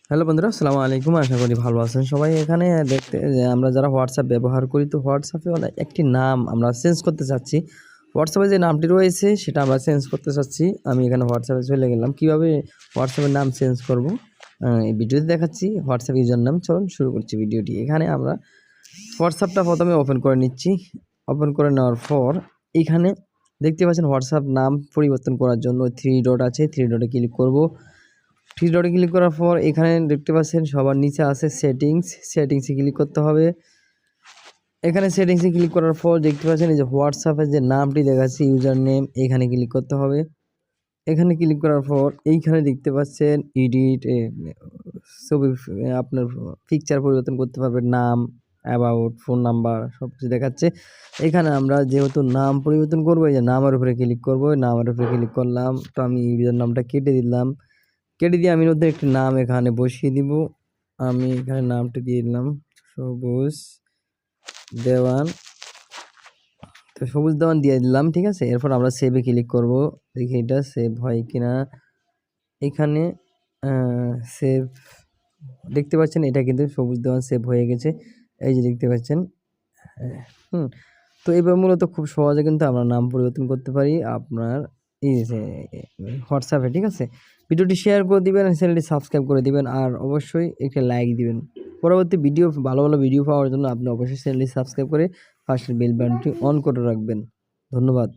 Hello বন্ধুরা, আসসালামু আলাইকুম। আশা করি ভালো আছেন সবাই। এখানে দেখতে আমরা যারা হোয়াটসঅ্যাপ ব্যবহার করি, তো হোয়াটসঅ্যাপে একটি নাম আমরা চেঞ্জ করতে চাচ্ছি। হোয়াটসঅ্যাপে যে নামটি রয়েছে সেটা আমরা চেঞ্জ করতে চাচ্ছি। আমি এখানে হোয়াটসঅ্যাপে চলে গেলাম। কীভাবে হোয়াটসঅ্যাপের নাম চেঞ্জ করব এই ভিডিওতে দেখাচ্ছি। হোয়াটসঅ্যাপ ইউজার নাম, চলুন শুরু করছি ভিডিওটি। এখানে আমরা হোয়াটসঅ্যাপটা প্রথমে ওপেন করে নিচ্ছি। ওপেন করে নেওয়ার পর এখানে দেখতে পাচ্ছেন হোয়াটসঅ্যাপ নাম পরিবর্তন করার জন্য 3 ডট আছে, 3 ডটে ক্লিক করব। 3 ডটে ক্লিক করার পর এখানে দেখতে পাচ্ছেন সবার নিচে আছে সেটিংসে ক্লিক করতে হবে। এখানে সেটিংসে ক্লিক করার পর দেখতে পাচ্ছেন এই যে হোয়াটসঅ্যাপের যে নামটি দেখাচ্ছে ইউজার নেম, এখানে ক্লিক করতে হবে। এখানে ক্লিক করার পর এইখানে দেখতে পাচ্ছেন এডিট ছবি, আপনার পিকচার পরিবর্তন করতে পারবেন, নাম, অ্যাবাউট, ফোন নাম্বার সব কিছু দেখাচ্ছে। এখানে আমরা যেহেতু নাম পরিবর্তন করবো, এই যে নামের উপরে ক্লিক করবো। নামের উপরে ক্লিক করলাম, তো আমি ইউজার নামটা কেটে দিলাম। কেটে দিয়ে আমি নতুন একটি নাম এখানে বসিয়ে দিব। আমি এখানে নামটি দিয়ে দিলাম সবুজ দেওয়ান। তো সবুজ দেওয়ান দিয়ে দিলাম, ঠিক আছে। এরপর আমরা সেভে ক্লিক করব, দেখি এটা সেভ হয় কিনা। এখানে সেভ দেখতে পাচ্ছেন, এটা কিন্তু সবুজ দেওয়ান সেভ হয়ে গেছে, এই যে দেখতে পাচ্ছেন। তো এবার মূলত খুব সহজে কিন্তু আমরা নাম পরিবর্তন করতে পারি আপনার এই যে হোয়াটসঅ্যাপে, ঠিক আছে। ভিডিওটি শেয়ার করে দিবেন, চ্যানেলটি সাবস্ক্রাইব করে দিবেন, আর অবশ্যই একটা লাইক দিবেন। পরবর্তী ভিডিও, ভালো ভালো ভিডিও পাওয়ার জন্য আপনি অবশ্যই চ্যানেলটি সাবস্ক্রাইব করে পাশের বেল বাটনটি অন করে রাখবেন। ধন্যবাদ।